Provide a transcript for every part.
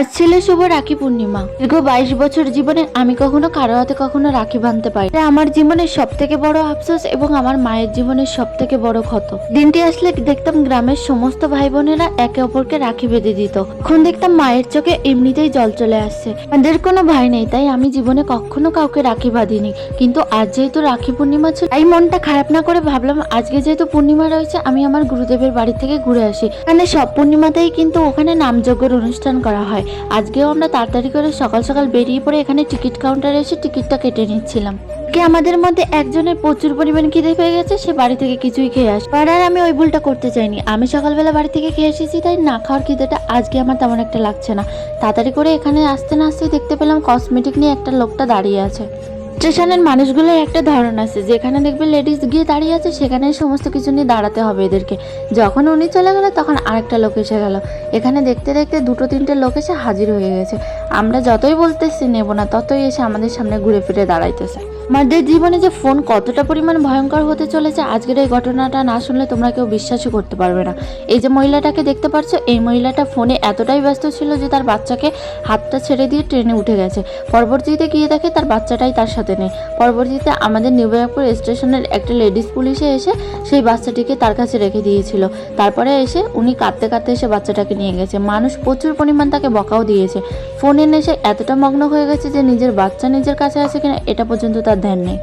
আজ ছিল শুভ রাখি পূর্ণিমা। দীর্ঘ 22 বছর জীবনে আমি কখনো কারো হাতে কখনো রাখি বাঁধতে পারি। এটা আমার জীবনের সব থেকে বড় আফসোস এবং আমার মায়ের জীবনের সব থেকে বড় ক্ষত। দিনটি আসলে দেখতাম গ্রামের সমস্ত ভাই বোনেরা একে অপরকে রাখি বেঁধে দিত। এখন দেখতাম মায়ের চোখে এমনিতেই জল চলে আসছে। আমাদের কোনো ভাই নেই, তাই আমি জীবনে কখনো কাউকে রাখি বাঁধিনি। কিন্তু আজ যেহেতু রাখি পূর্ণিমা ছিল, এই মনটা খারাপ না করে ভাবলাম আজকে যেহেতু পূর্ণিমা রয়েছে, আমি আমার গুরুদেবের বাড়ি থেকে ঘুরে আসি। এখানে সব পূর্ণিমাতেই কিন্তু ওখানে নামযজ্ঞের অনুষ্ঠান করা হয়। আজকেও আমরা তাড়াতাড়ি করে সকাল সকাল বেরিয়ে পড়ে এখানে টিকিট কাউন্টারে এসে টিকিটটা কেটে নিচ্ছিলাম। আমাদের মধ্যে একজনের প্রচুর পরিমাণ খিদে পেয়ে গেছে, সে বাড়ি থেকে কিছুই খেয়ে আসে। আর আমি ওই ভুলটা করতে চাইনি। আমি সকালবেলা বাড়ি থেকে খেয়ে এসেছি, তাই না খাওয়ার খিদেটা আজকে আমার তেমন একটা লাগছে না। তাড়াতাড়ি করে এখানে আসতে না আসতেই দেখতে পেলাম কসমেটিক নিয়ে একটা লোকটা দাঁড়িয়ে আছে। স্টেশনের মানুষগুলোর একটা ধরন আছে, যেখানে দেখবে লেডিস গিয়ে দাঁড়িয়ে আছে সেখানে সমস্ত কিছু নিয়ে দাঁড়াতে হবে এদেরকে। যখন উনি চলে গেল তখন আরেকটা লোক এসে গেল। এখানে দেখতে দেখতে দুটো তিনটে লোক এসে হাজির হয়ে গেছে। আমরা যতই বলতেছি নেব না, ততই এসে আমাদের সামনে ঘুরে ফিরে দাঁড়াইতেছে। আমাদের জীবনে যে ফোন কতটা পরিমাণ ভয়ঙ্কর হতে চলেছে, আজকের এই ঘটনাটা না শুনলে তোমরা কেউ বিশ্বাসই করতে পারবে না। এই যে মহিলাটাকে দেখতে পাচ্ছ, এই মহিলাটা ফোনে এতটাই ব্যস্ত ছিল যে তার বাচ্চাকে হাতটা ছেড়ে দিয়ে ট্রেনে উঠে গেছে। পরবর্তীতে গিয়ে দেখে তার বাচ্চাটাই তার সাথে নেই। পরবর্তীতে আমাদের নিউ ব্যারাকপুর স্টেশনের একটা লেডিস পুলিশে এসে সেই বাচ্চাটিকে তার কাছে রেখে দিয়েছিল। তারপরে এসে উনি কাঁদতে কাঁদতে এসে বাচ্চাটাকে নিয়ে গেছে। মানুষ প্রচুর পরিমাণ তাকে বকাও দিয়েছে। ফোনে নেশে এতটা মগ্ন হয়ে গেছে যে নিজের বাচ্চা নিজের কাছে আছে কিনা এটা পর্যন্ত তার ধ্যান নেই।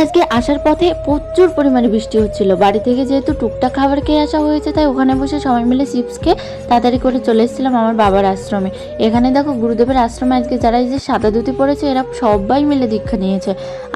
আজকে আসার পথে প্রচুর পরিমাণে বৃষ্টি হচ্ছিল। বাড়ি থেকে যেহেতু টুকটাক খাবার খেয়ে আসা হয়েছে, তাই ওখানে বসে সবাই মিলে চিপস খেয়ে তাড়াতাড়ি করে চলে এসেছিলাম আমার বাবার আশ্রমে। এখানে দেখো গুরুদেবের আশ্রমে আজকে যারা এই যে সাদা ধুতি পড়েছে এরা সবাই মিলে দীক্ষা নিয়েছে।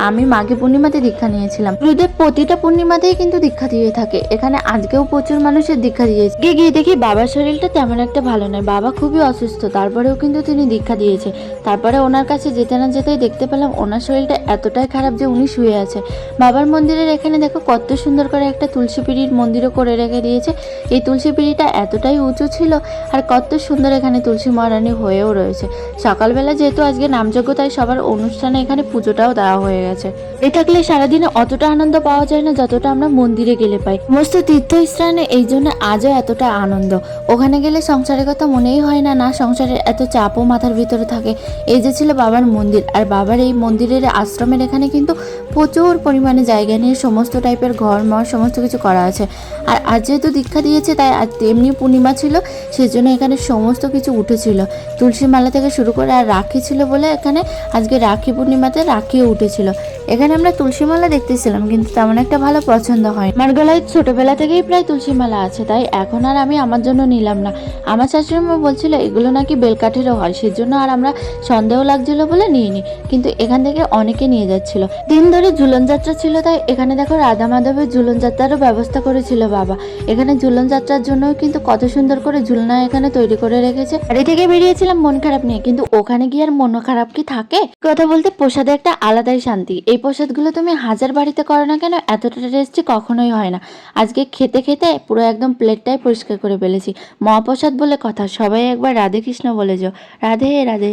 আমি মাঘী পূর্ণিমাতে দীক্ষা নিয়েছিলাম। গুরুদেব প্রতিটা পূর্ণিমাতেই কিন্তু দীক্ষা দিয়ে থাকে। এখানে আজকেও প্রচুর মানুষের দীক্ষা দিয়েছে। গিয়ে দেখি বাবার শরীরটা তেমন একটা ভালো নয়, বাবা খুবই অসুস্থ, তারপরেও কিন্তু তিনি দীক্ষা দিয়েছে। তারপরে ওনার কাছে যেতে না যেতেই দেখতে পেলাম ওনার শরীরটা এতটাই খারাপ যে উনি শুয়ে আছে। বাবার মন্দিরের এখানে দেখো কত সুন্দর করে একটা তুলসী পিঁড়ির মন্দিরও করে রেখে দিয়েছে। এই তুলসী পিঁড়িটা এতটাই উঁচু ছিল আর কত সুন্দর এখানে তুলসী মহারানী হয়েও রয়েছে। সকালবেলা যেহেতু আজকে নামযজ্ঞ, তাই সবার অনুষ্ঠানে এখানে পুজোটাও দেওয়া হয়ে গেছে। এই থাকলে সারাদিনে অতটা আনন্দ পাওয়া যায় না যতটা আমরা মন্দিরে গেলে পাই। সমস্ত তীর্থস্থানে এই জন্য আজও এতটা আনন্দ। ওখানে গেলে সংসারের কথা মনেই হয় না, না সংসারের এত চাপও মাথার ভিতরে থাকে। এই যে ছিল বাবার মন্দির, আর বাবার এই মন্দিরের আশ্রমের এখানে কিন্তু প্রচুর পরিমাণে জায়গা নিয়ে সমস্ত টাইপের ঘর মর সমস্ত কিছু করা আছে। আর আজ যেহেতু দীক্ষা দিয়েছে, তাই আজ তেমনি পূর্ণিমা ছিল, সেজন্য এখানে সমস্ত কিছু উঠেছিল। তুলসী মালা থেকে শুরু করে আর রাখি ছিল বলে এখানে আজকে রাখি পূর্ণিমাতে রাখিও উঠেছিল। এখানে আমরা তুলসী মালা দেখতেছিলাম, কিন্তু তেমন একটা ভালো পছন্দ হয়। আমার গলায় ছোটবেলা থেকেই প্রায় তুলসী মালা আছে, তাই এখন আর আমি আমার জন্য নিলাম না। আমার শাশুড়িমা বলছিল এগুলো নাকি বেলকাঠিরও হয়, সেজন্য আর আমরা সন্দেহ লাগছিল বলে নিইনি। কিন্তু এখান থেকে অনেকে নিয়ে যাচ্ছিল। দিন ধরে ঝুলন যাত্রা ছিল, তাই এখানে দেখো রাধা মাধবের ঝুলন যাত্রারও ব্যবস্থা করেছিল বাবা। এখানে ঝুলন যাত্রার জন্যও কিন্তু কত সুন্দর করে ঝুলনা এখানে তৈরি করে রেখেছে। বাড়ি থেকে বেরিয়েছিলাম মন খারাপ নিয়ে, কিন্তু ওখানে গিয়ে আর মন খারাপ কি থাকে? কথা বলতে প্রসাদে একটা আলাদাই শান্তি। এই প্রসাদগুলো তুমি হাজার বাড়িতে করো না কেন, এতটা টেস্টি কখনোই হয় না। আজকে খেতে খেতে পুরো একদম প্লেটটাই পরিষ্কার করে ফেলেছি। মহাপ্রসাদ বলে কথা, সবাই একবার রাধে কৃষ্ণ বলে যাও। রাধে রাধে।